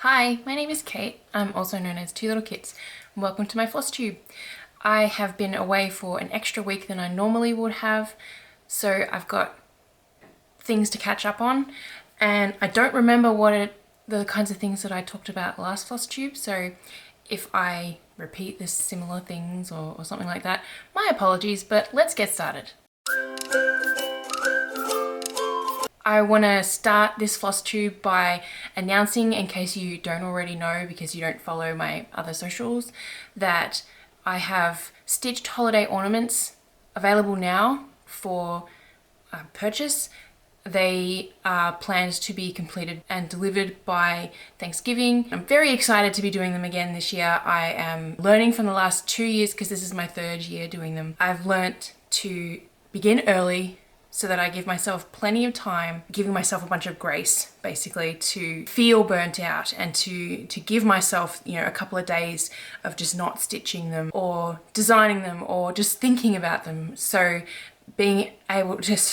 Hi, my name is Kate. I'm also known as Two Little Kits. Welcome to my FlossTube. I have been away for an extra week than I normally would have, so I've got things to catch up on, and I don't remember the kinds of things that I talked about last FlossTube, so if I repeat the similar things or something like that, my apologies, but let's get started. I want to start this FlossTube by announcing, in case you don't already know because you don't follow my other socials, that I have stitched holiday ornaments available now for purchase. They are planned to be completed and delivered by Thanksgiving. I'm very excited to be doing them again this year. I am learning from the last 2 years because this is my 3rd year doing them. I've learnt to begin early so that I give myself plenty of time, giving myself a bunch of grace, basically, to feel burnt out and to give myself, a couple of days of just not stitching them or designing them or just thinking about them. So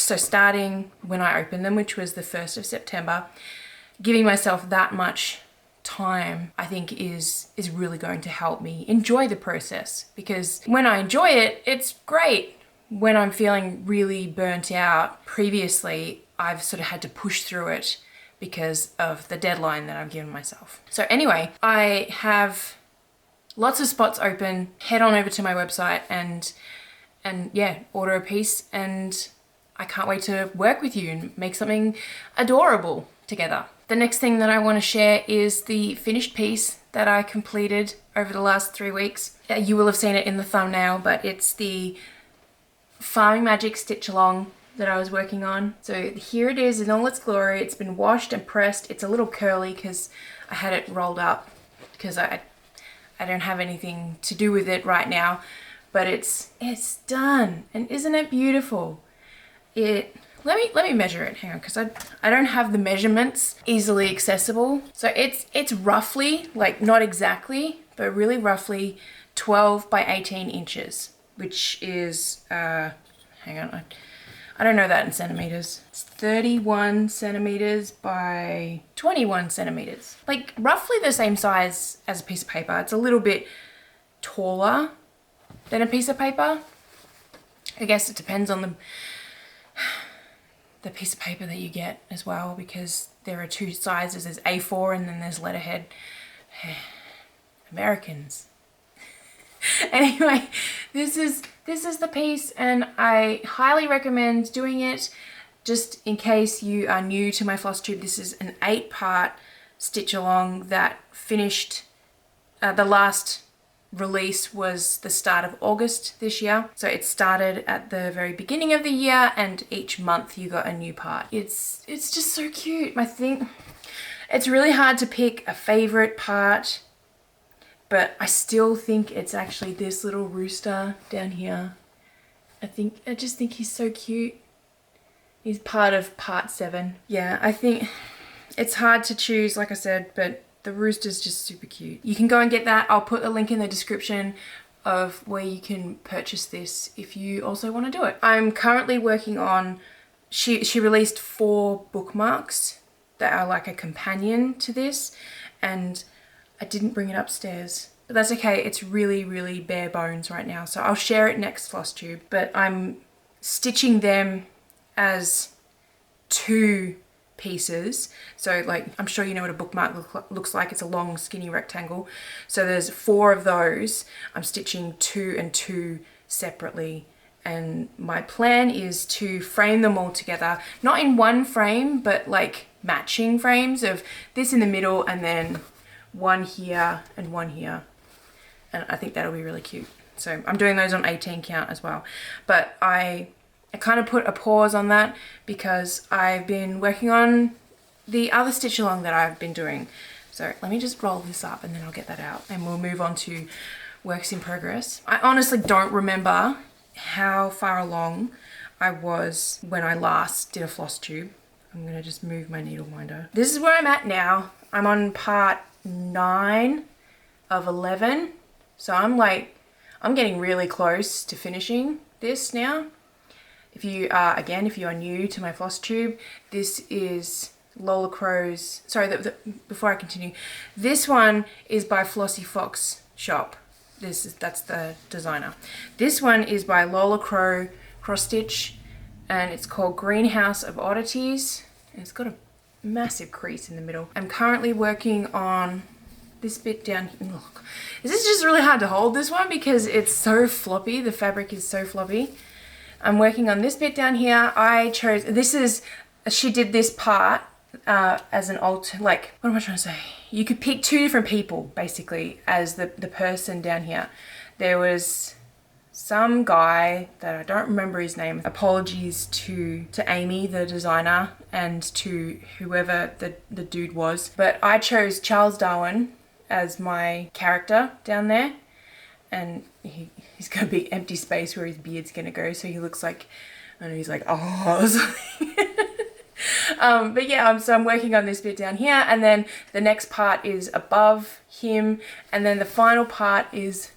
starting when I opened them, which was the 1st of September, giving myself that much time, I think is really going to help me enjoy the process, because when I enjoy it, it's great. When I'm feeling really burnt out previously, I've sort of had to push through it because of the deadline that I've given myself. So anyway, I have lots of spots open. Head on over to my website and order a piece, and I can't wait to work with you and make something adorable together. The next thing that I want to share is the finished piece that I completed over the last 3 weeks. You will have seen it in the thumbnail, but it's the Farming Magic stitch along that I was working on. So here it is in all its glory. It's been washed and pressed. It's a little curly because I had it rolled up because I don't have anything to do with it right now, but it's done. And isn't it beautiful? Let me measure it. Hang on, because I don't have the measurements easily accessible. So it's roughly, like not exactly, but really roughly 12 by 18 inches. Which is, hang on, I don't know that in centimeters. It's 31 centimeters by 21 centimeters. Like roughly the same size as a piece of paper. It's a little bit taller than a piece of paper. I guess it depends on the piece of paper that you get as well, because there are 2 sizes. There's A4 and then there's letterhead. Americans. Anyway, this is the piece, and I highly recommend doing it. Just in case you are new to my FlossTube, this is an 8-part stitch along that finished. The last release was the start of August this year, so it started at the very beginning of the year, and each month you got a new part. It's just so cute. I think it's really hard to pick a favorite part, but I still think it's actually this little rooster down here. I just think he's so cute. He's part of part 7. Yeah, I think it's hard to choose, like I said, but the rooster's just super cute. You can go and get that. I'll put a link in the description of where you can purchase this if you also want to do it. I'm currently working on, she released 4 bookmarks that are like a companion to this, and I didn't bring it upstairs, but that's okay. It's really, really bare bones right now. So I'll share it next FlossTube, but I'm stitching them as 2 pieces. So like, I'm sure you know what a bookmark looks like. It's a long skinny rectangle. So there's 4 of those. I'm stitching 2 and 2 separately. And my plan is to frame them all together, not in one frame, but like matching frames of this in the middle and then one here and one here, and I think that'll be really cute. So I'm doing those on 18 count as well, but I kind of put a pause on that because I've been working on the other stitch along that I've been doing. So let me just roll this up and then I'll get that out and we'll move on to works in progress. I honestly don't remember how far along I was when I last did a FlossTube. I'm gonna just move my needle winder. This is where I'm at now. I'm on part 9 of 11, so I'm getting really close to finishing this now. If you are new to my FlossTube, this is Lola Crow's, sorry, before I continue, this one is by Flossie Fox Shop. That's the designer. This one is by Lola Crow Cross Stitch, and it's called Greenhouse of Oddities. And it's got a massive crease in the middle. I'm currently working on this bit down here. Look, this is just really hard to hold, this one, because it's so floppy. The fabric is so floppy. I'm working on this bit down here. I chose, she did this part as an like, what am I trying to say? You could pick two different people, basically, as the person down here. There was some guy that I don't remember his name. Apologies to Amy, the designer, and to whoever the dude was. But I chose Charles Darwin as my character down there. And he's got a big empty space where his beard's gonna go, so he looks like, I don't know, he's like, oh. But yeah, so I'm working on this bit down here, and then the next part is above him, and then the final part is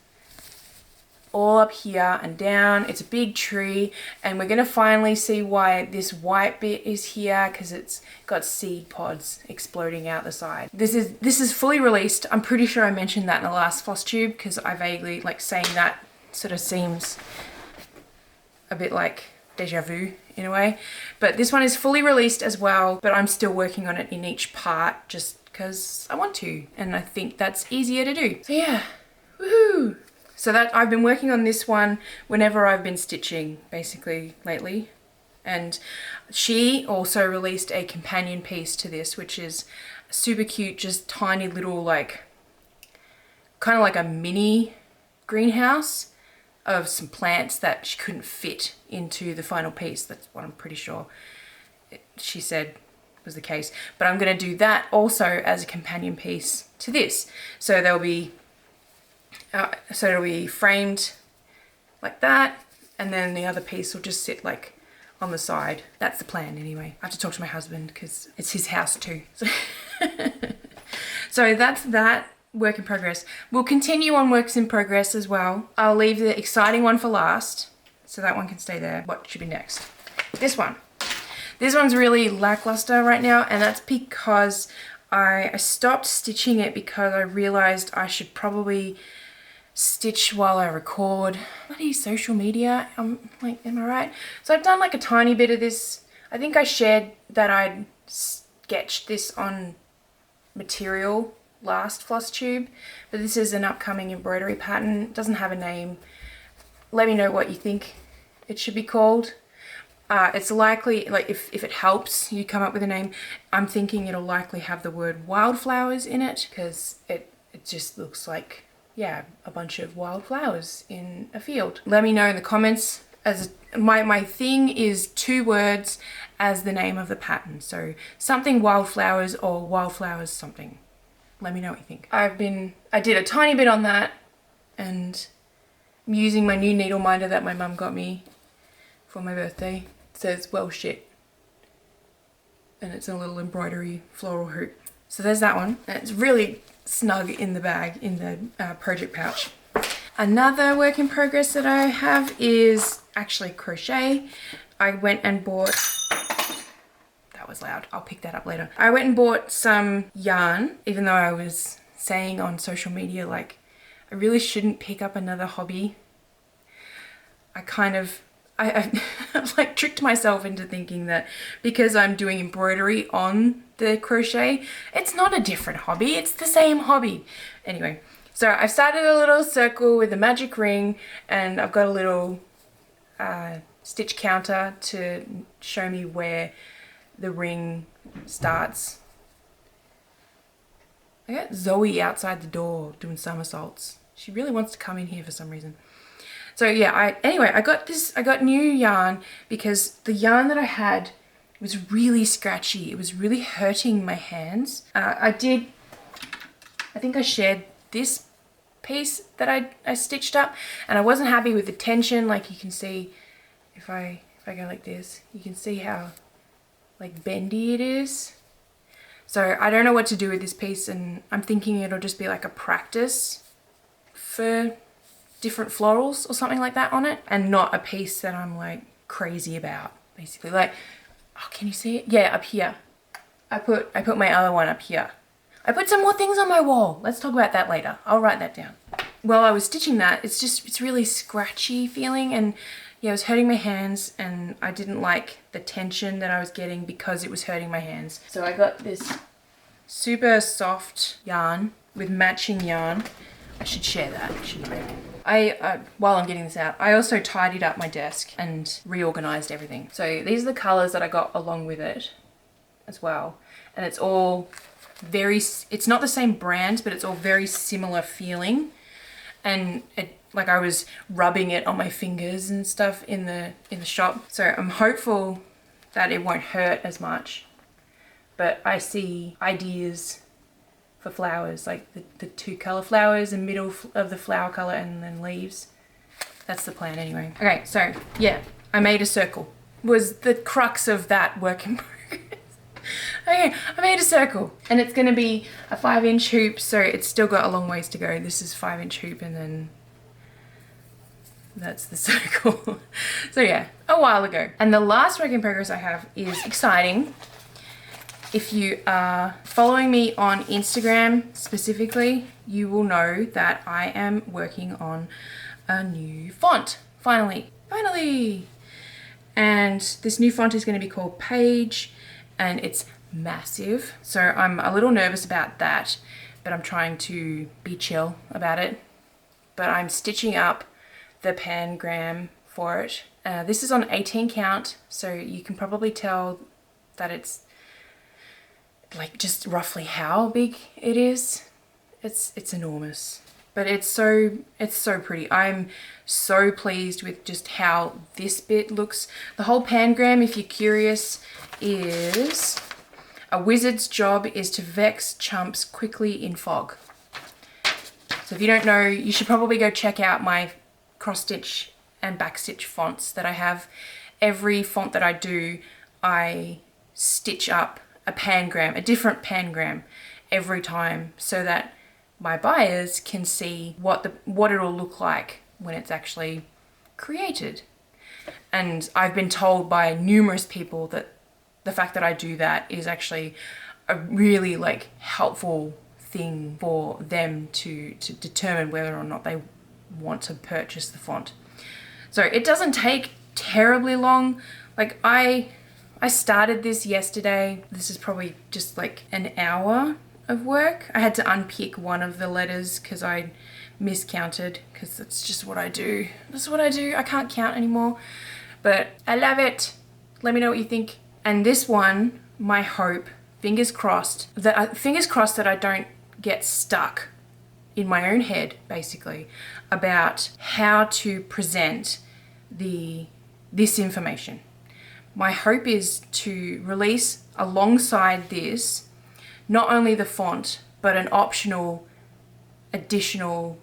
all up here and down. It's a big tree, and we're gonna finally see why this white bit is here, because it's got seed pods exploding out the side. This is fully released. I'm pretty sure I mentioned that in the last FlossTube, because I vaguely, like, saying that sort of seems a bit like deja vu in a way. But this one is fully released as well, but I'm still working on it in each part just because I want to, and I think that's easier to do. So yeah, woohoo! So that I've been working on this one whenever I've been stitching, basically, lately. And she also released a companion piece to this, which is super cute, just tiny little, like, kind of like a mini greenhouse of some plants that she couldn't fit into the final piece. That's what I'm pretty sure she said was the case. But I'm going to do that also as a companion piece to this. So they'll be so it'll be framed like that, and then the other piece will just sit like on the side. That's the plan anyway. I have to talk to my husband because it's his house too. So that's that. Work in progress. We'll continue on works in progress as well. I'll leave the exciting one for last, so that one can stay there. What should be next? This one. This one's really lackluster right now, and that's because I stopped stitching it because I realized I should probably stitch while I record. Bloody social media. I'm like, am I right? So I've done like a tiny bit of this. I think I shared that I'd sketched this on material last FlossTube, but this is an upcoming embroidery pattern. It doesn't have a name. Let me know what you think it should be called. It's likely, like, if it helps you come up with a name, I'm thinking it'll likely have the word wildflowers in it, because it just looks like, yeah, a bunch of wildflowers in a field. Let me know in the comments. As my thing is 2 words as the name of the pattern, so something wildflowers or wildflowers something. Let me know what you think. I did a tiny bit on that, and I'm using my new needle minder that my mum got me for my birthday. It says, well shit. And it's a little embroidery floral hoop. So there's that one. And it's really snug in the bag, in the project pouch. Another work in progress that I have is actually crochet. I went and bought, that was loud, I'll pick that up later. I went and bought some yarn, even though I was saying on social media, like, I really shouldn't pick up another hobby. I like tricked myself into thinking that because I'm doing embroidery on the crochet, it's not a different hobby, it's the same hobby. Anyway, so I've started a little circle with a magic ring, and I've got a little stitch counter to show me where the ring starts. I got Zoe outside the door doing somersaults. She really wants to come in here for some reason. So yeah, I got new yarn because the yarn that I had was really scratchy. It was really hurting my hands. I think I shared this piece that I stitched up, and I wasn't happy with the tension. Like, you can see if I go like this, you can see how like bendy it is. So I don't know what to do with this piece, and I'm thinking it'll just be like a practice for different florals or something like that on it, and not a piece that I'm like crazy about, basically. Like, oh, can you see it? Yeah, up here. I put my other one up here. I put some more things on my wall. Let's talk about that later. I'll write that down. While I was stitching that, it's really scratchy feeling, and yeah, it was hurting my hands, and I didn't like the tension that I was getting because it was hurting my hands. So I got this super soft yarn with matching yarn. I should share that, shouldn't I? While I'm getting this out, I also tidied up my desk and reorganized everything. So these are the colors that I got along with it as well. And it's all it's not the same brand, but it's all very similar feeling. And like I was rubbing it on my fingers and stuff in the shop. So I'm hopeful that it won't hurt as much. But I see ideas for flowers, like the two color flowers, the middle of the flower color, and then leaves. That's the plan anyway. Okay, so yeah, I made a circle. Was the crux of that work in progress. Okay, I made a circle, and it's gonna be a 5-inch hoop, so it's still got a long ways to go. This is 5-inch hoop, and then that's the circle. So yeah, a while ago. And the last work in progress I have is exciting. If you are following me on Instagram specifically, you will know that I am working on a new font. Finally. And this new font is going to be called Page, and it's massive. So I'm a little nervous about that, but I'm trying to be chill about it. But I'm stitching up the pangram for it. This is on 18 count, so you can probably tell that it's like just roughly how big it is. It's enormous, but it's so pretty. I'm so pleased with just how this bit looks. The whole pangram, if you're curious, is a wizard's job is to vex chumps quickly in fog. So if you don't know, you should probably go check out my cross stitch and back stitch fonts that I have. Every font that I do, I stitch up a pangram, a different pangram every time, so that my buyers can see what it'll look like when it's actually created. And I've been told by numerous people that the fact that I do that is actually a really like helpful thing for them to determine whether or not they want to purchase the font. So it doesn't take terribly long. Like I started this yesterday. This is probably just like an hour of work. I had to unpick one of the letters because I miscounted, because that's just what I do. That's what I do. I can't count anymore. But I love it. Let me know what you think. And this one, my hope, fingers crossed that I don't get stuck in my own head, basically, about how to present this information. My hope is to release alongside this not only the font, but an optional additional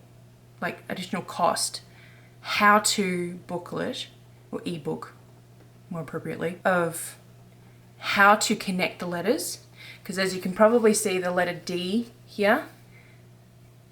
cost how-to booklet, or ebook more appropriately, of how to connect the letters. Because as you can probably see, the letter D here,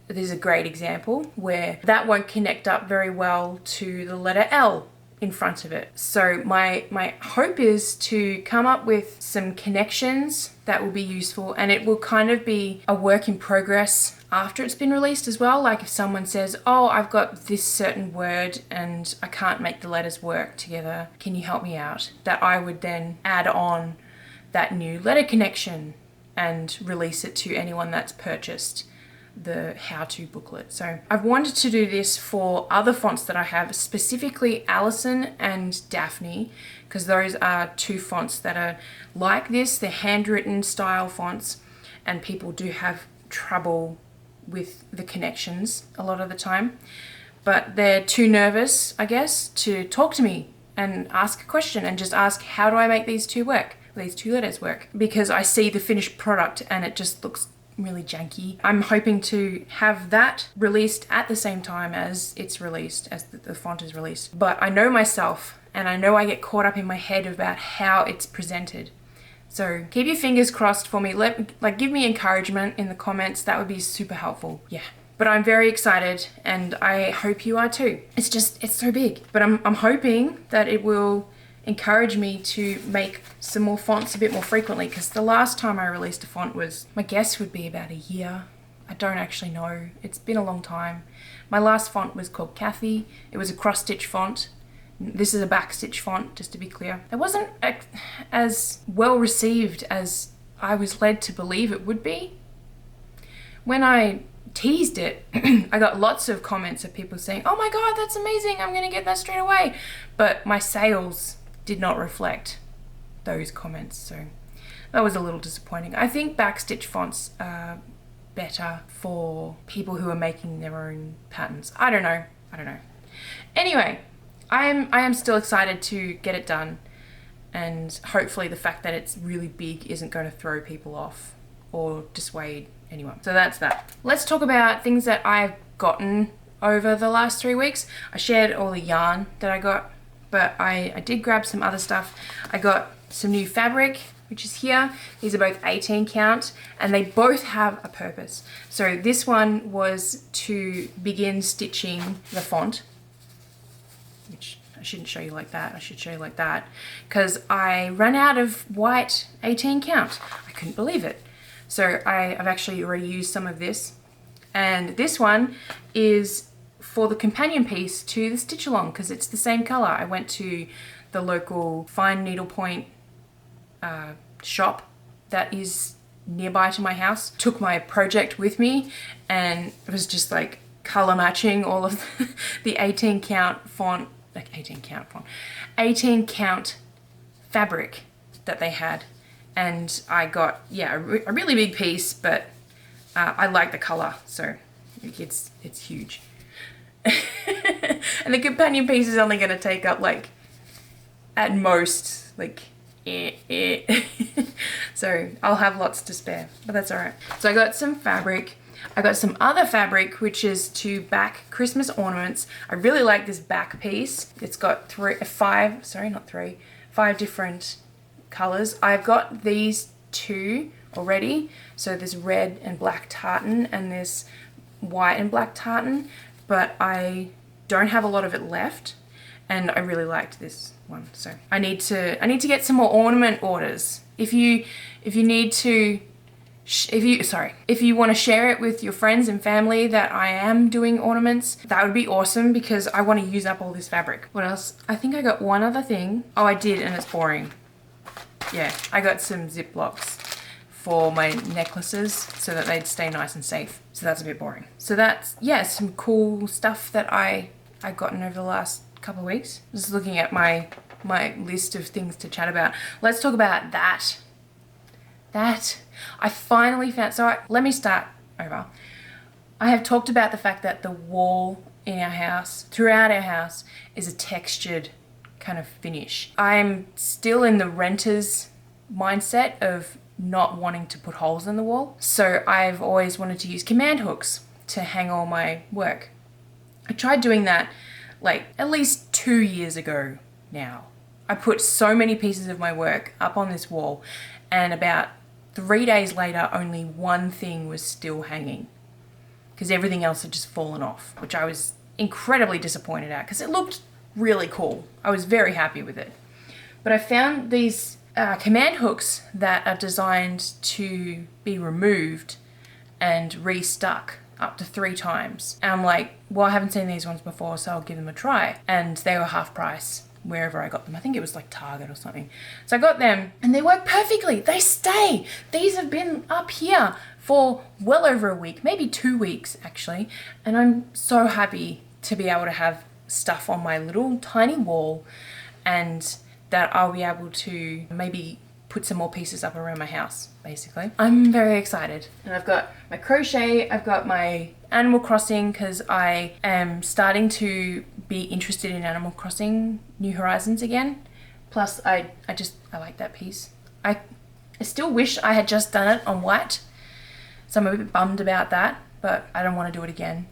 this is a great example where that won't connect up very well to the letter L in front of it. So my hope is to come up with some connections that will be useful, and it will kind of be a work in progress after it's been released as well. Like if someone says, oh, I've got this certain word and I can't make the letters work together, can you help me out? That I would then add on that new letter connection and release it to anyone that's purchased the how-to booklet. So I've wanted to do this for other fonts that I have, specifically Allison and Daphne, because those are two fonts that are like this. They're handwritten style fonts, and people do have trouble with the connections a lot of the time, but they're too nervous, I guess, to talk to me and ask a question and just ask, how do I make these two work, these two letters work? Because I see the finished product and it just looks really janky. I'm hoping to have that released at the same time as it's released, as the font is released. But I know myself, and I know I get caught up in my head about how it's presented. So keep your fingers crossed for me. Give me encouragement in the comments. That would be super helpful. Yeah. But I'm very excited, and I hope you are too. It's so big. But I'm hoping that it will encourage me to make some more fonts a bit more frequently, because the last time I released a font was, my guess would be about a year. I don't actually know. It's been a long time. My last font was called Kathy. It was a cross stitch font. This is a back stitch font, just to be clear. It wasn't as well received as I was led to believe it would be. When I teased it, I got lots of comments of people saying, oh my God, that's amazing, I'm gonna get that straight away. But my sales did not reflect those comments, so that was a little disappointing. I think backstitch fonts are better for people who are making their own patterns. I don't know. Anyway, I am still excited to get it done, and hopefully the fact that it's really big isn't going to throw people off or dissuade anyone. So that's that. Let's talk about things that I've gotten over the last 3 weeks. I shared all the yarn that I got, but I did grab some other stuff. I got some new fabric, which is here. These are both 18 count, and they both have a purpose. So this one was to begin stitching the font, which I shouldn't show you like that. I should show you like that, because I ran out of white 18 count. I couldn't believe it. So I've actually already used some of this, and this one is for the companion piece to the stitch along, because it's the same color. I went to the local fine needlepoint shop that is nearby to my house, took my project with me, and it was just like color matching all of the 18 count font, like 18 count fabric that they had. And I got, yeah, a really big piece, but I like the color, so it's huge. And the companion piece is only going to take up like, at most, like, so I'll have lots to spare, but that's all right. So I got some fabric. I got some other fabric, which is to back Christmas ornaments. I really like this back piece. It's got five different colors. I've got these two already. So there's red and black tartan, and there's white and black tartan, but I don't have a lot of it left, and I really liked this one. So I need to get some more ornament orders. If you want to share it with your friends and family that I am doing ornaments, that would be awesome, because I want to use up all this fabric. What else? I think I got one other thing. Oh, I did, and it's boring. Yeah, I got some Ziplocs for my necklaces so that they'd stay nice and safe. So that's a bit boring. So that's, yeah, some cool stuff that I gotten over the last couple of weeks. Just looking at my list of things to chat about. Let's talk about that. I finally found, let me start over. I have talked about the fact that the wall in our house, throughout our house, is a textured kind of finish. I'm still in the renter's mindset of not wanting to put holes in the wall. So I've always wanted to use command hooks to hang all my work. I tried doing that like at least 2 years ago now. I put so many pieces of my work up on this wall, and about 3 days later, only one thing was still hanging, because everything else had just fallen off, which I was incredibly disappointed at, because it looked really cool. I was very happy with it. But I found these command hooks that are designed to be removed and restuck up to 3 times. And I'm like, well, I haven't seen these ones before, so I'll give them a try. And they were half price wherever I got them. I think it was like Target or something. So I got them, and they work perfectly. They stay. These have been up here for well over a week, maybe 2 weeks actually. And I'm so happy to be able to have stuff on my little tiny wall, and that I'll be able to maybe put some more pieces up around my house, basically. I'm very excited. And I've got my crochet, I've got my Animal Crossing, because I am starting to be interested in Animal Crossing New Horizons again. Plus I like that piece. I still wish I had just done it on white, so I'm a bit bummed about that, but I don't want to do it again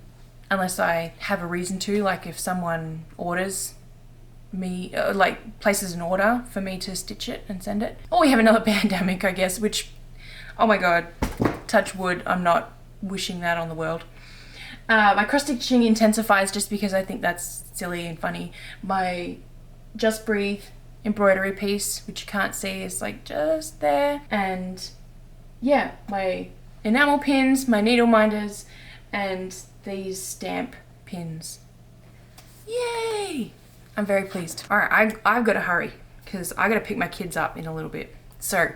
unless I have a reason to, like if someone orders me, like places an order for me to stitch it and send it. Or we have another pandemic, I guess, which, oh my God, touch wood, I'm not wishing that on the world. My cross stitching intensifies just because I think that's silly and funny. My Just Breathe embroidery piece, which you can't see, is like just there. And yeah, my enamel pins, my needle minders, and these stamp pins. Yay! I'm very pleased. All right, I've got to hurry because I got to pick my kids up in a little bit. So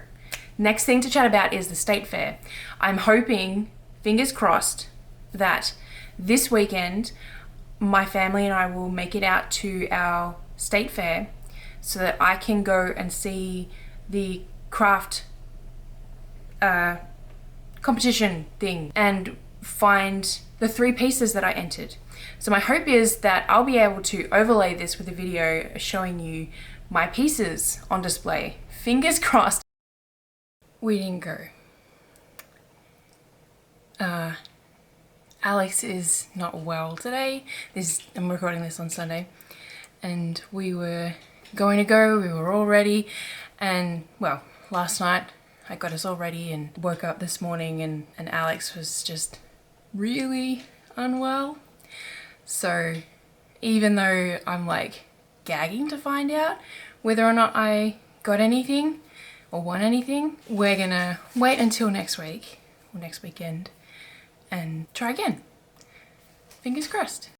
next thing to chat about is the state fair. I'm hoping, fingers crossed, that this weekend my family and I will make it out to our state fair so that I can go and see the craft competition thing and find the 3 pieces that I entered. So my hope is that I'll be able to overlay this with a video showing you my pieces on display. Fingers crossed. We didn't go. Alex is not well today. I'm recording this on Sunday, and we were going to go, we were all ready, and well, last night I got us all ready and woke up this morning and Alex was just really unwell. So even though I'm like gagging to find out whether or not I got anything or won anything, we're gonna wait until next week or next weekend and try again. Fingers crossed.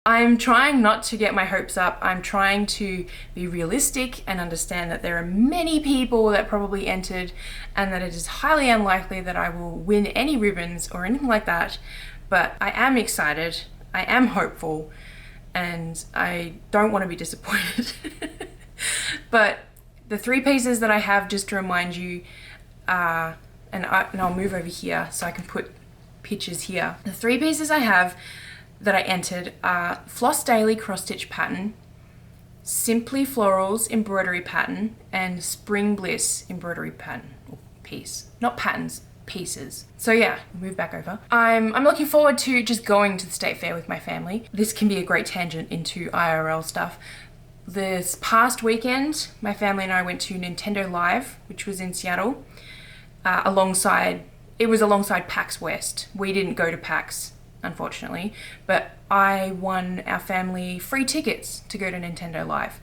I'm trying not to get my hopes up. I'm trying to be realistic and understand that there are many people that probably entered and that it is highly unlikely that I will win any ribbons or anything like that. But I am excited, I am hopeful, and I don't want to be disappointed. But the 3 pieces that I have, just to remind you, and I'll move over here so I can put pictures here. The 3 pieces I have that I entered are Floss Daily cross stitch pattern, Simply Florals embroidery pattern, and Spring Bliss embroidery pattern, or piece. Not patterns, pieces. So yeah, move back over. I'm looking forward to just going to the state fair with my family. This can be a great tangent into IRL stuff. This past weekend, my family and I went to Nintendo Live, which was in Seattle, alongside PAX West. We didn't go to PAX, unfortunately, but I won our family free tickets to go to Nintendo Live.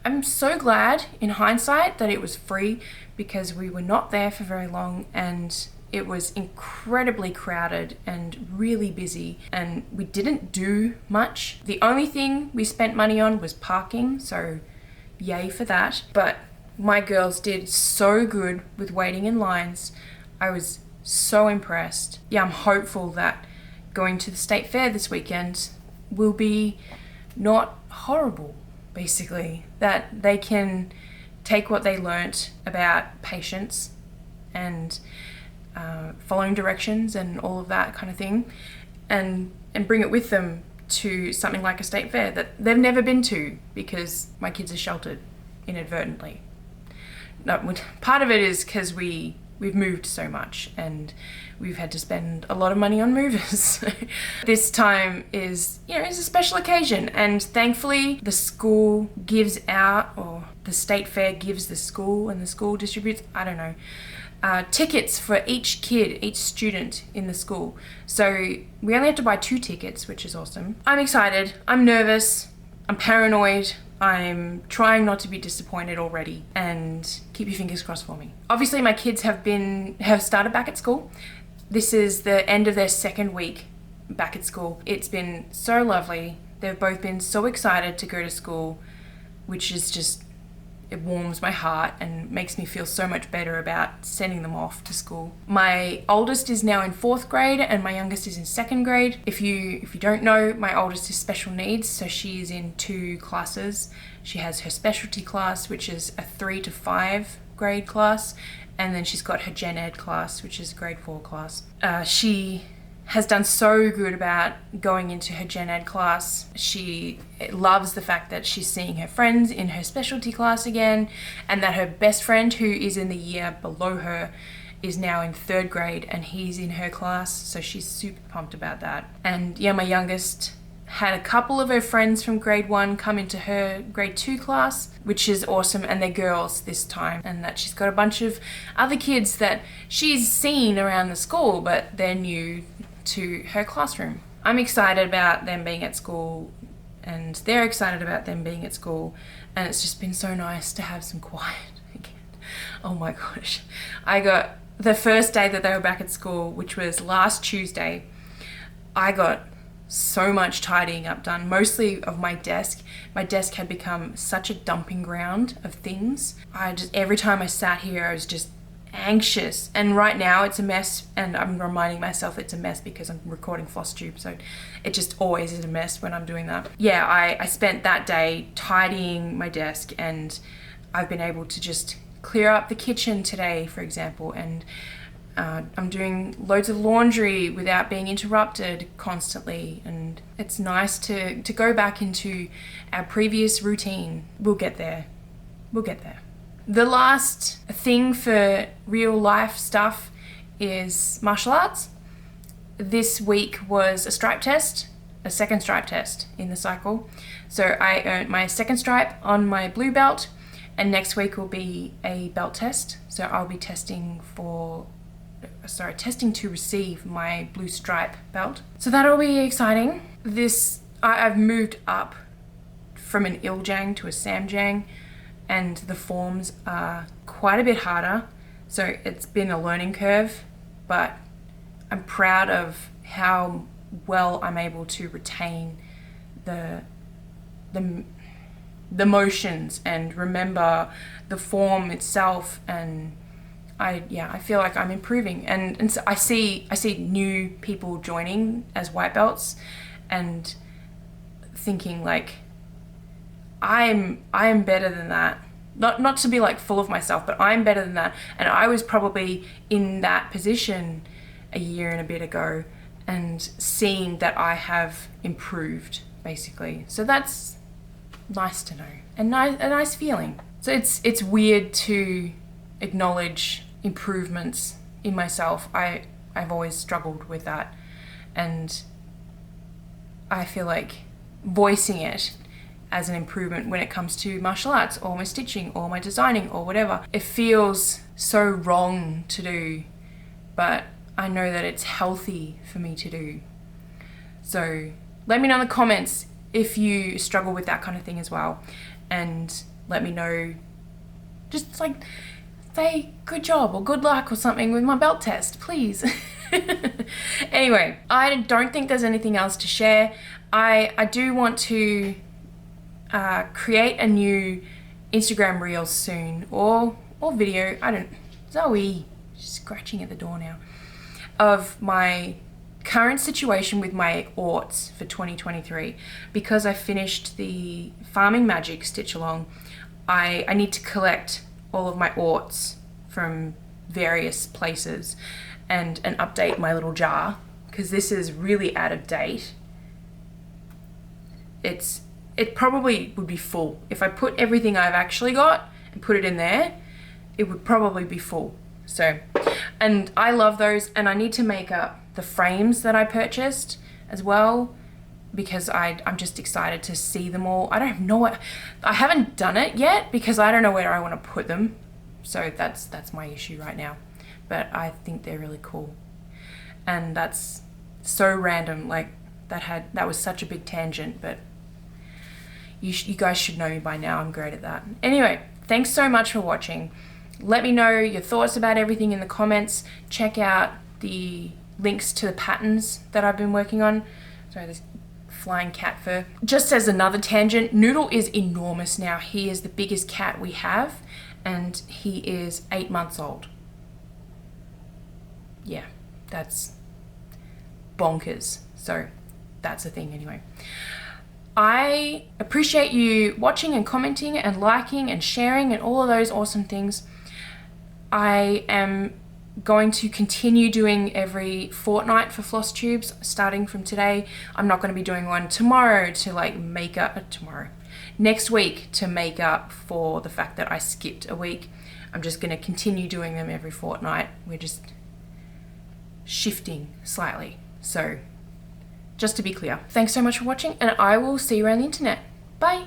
I'm so glad in hindsight that it was free because we were not there for very long and it was incredibly crowded and really busy and we didn't do much. The only thing we spent money on was parking, so yay for that. But my girls did so good with waiting in lines. I was so impressed. Yeah, I'm hopeful that going to the state fair this weekend will be not horrible, basically. That they can take what they learnt about patience and following directions and all of that kind of thing and bring it with them to something like a state fair that they've never been to because my kids are sheltered inadvertently. No, part of it is because we've moved so much and we've had to spend a lot of money on movers. This time is a special occasion, and thankfully the school gives out, or the state fair gives the school and the school distributes, I don't know, tickets for each kid, each student in the school. So we only have to buy 2 tickets, which is awesome. I'm excited, I'm nervous, I'm paranoid, I'm trying not to be disappointed already, and keep your fingers crossed for me. Obviously my kids have started back at school. This is the end of their 2nd week back at school. It's been so lovely. They've both been so excited to go to school, which is just, it warms my heart and makes me feel so much better about sending them off to school. My oldest is now in 4th grade and my youngest is in 2nd grade. If you don't know, my oldest is special needs, so she is in 2 classes. She has her specialty class, which is a 3 to 5 grade class, and then she's got her gen ed class, which is a grade 4 class. She has done so good about going into her gen ed class. She loves the fact that she's seeing her friends in her specialty class again, and that her best friend, who is in the year below her, is now in 3rd grade and he's in her class, so she's super pumped about that. And yeah, my youngest had a couple of her friends from grade 1 come into her grade 2 class, which is awesome, and they're girls this time, and that she's got a bunch of other kids that she's seen around the school, but they're new to her classroom. I'm excited about them being at school and they're excited about them being at school, and it's just been so nice to have some quiet again. Oh my gosh. I got the first day that they were back at school, which was last Tuesday, I got so much tidying up done, mostly of my desk. My desk had become such a dumping ground of things. Every time I sat here, I was just anxious, and right now it's a mess, and I'm reminding myself it's a mess because I'm recording FlossTube, so it just always is a mess when I'm doing that. Yeah, I spent that day tidying my desk, and I've been able to just clear up the kitchen today, for example, and I'm doing loads of laundry without being interrupted constantly, and it's nice to go back into our previous routine. We'll get there. We'll get there. The last thing for real life stuff is martial arts. This week was a stripe test, a second stripe test in the cycle. So I earned my second stripe on my blue belt, and next week will be a belt test. So I'll be testing to receive my blue stripe belt. So that'll be exciting. I've moved up from an Iljang to a Samjang, and the forms are quite a bit harder. So it's been a learning curve, but I'm proud of how well I'm able to retain the motions and remember the form itself, and I feel like I'm improving, and so I see new people joining as white belts and thinking like I am better than that. Not to be like full of myself, but I'm better than that, and I was probably in that position a year and a bit ago, and seeing that I have improved basically. So that's nice to know, and a nice feeling. So it's weird to acknowledge improvements in myself. I've always struggled with that, and I feel like voicing it as an improvement when it comes to martial arts or my stitching or my designing or whatever, it feels so wrong to do, but I know that it's healthy for me to do. So let me know in the comments if you struggle with that kind of thing as well, and let me know, just like say good job or good luck or something with my belt test, please. Anyway, I don't think there's anything else to share. I do want to create a new Instagram reel soon, or video. Zoe, she's scratching at the door now, of my current situation with my orts for 2023. Because I finished the Farming Magic stitch along, I need to collect all of my orts from various places and update my little jar, because this is really out of date. It probably would be full. If I put everything I've actually got and put it in there, it would probably be full. So, and I love those, and I need to make up the frames that I purchased as well, because I'm just excited to see them all. I haven't done it yet because I don't know where I want to put them. So that's my issue right now. But I think they're really cool. And that's so random, like that was such a big tangent, but you guys should know me by now. I'm great at that. Anyway, thanks so much for watching. Let me know your thoughts about everything in the comments. Check out the links to the patterns that I've been working on. Sorry, this flying cat fur. Just as another tangent, Noodle is enormous now. He is the biggest cat we have, and he is 8 months old. Yeah, that's bonkers. So that's a thing anyway. I appreciate you watching and commenting and liking and sharing and all of those awesome things. I am going to continue doing every fortnight for FlossTubes starting from today. I'm not going to be doing one tomorrow to like make up next week to make up for the fact that I skipped a week. I'm just going to continue doing them every fortnight. We're just shifting slightly. So just to be clear, thanks so much for watching, and I will see you around the internet. Bye.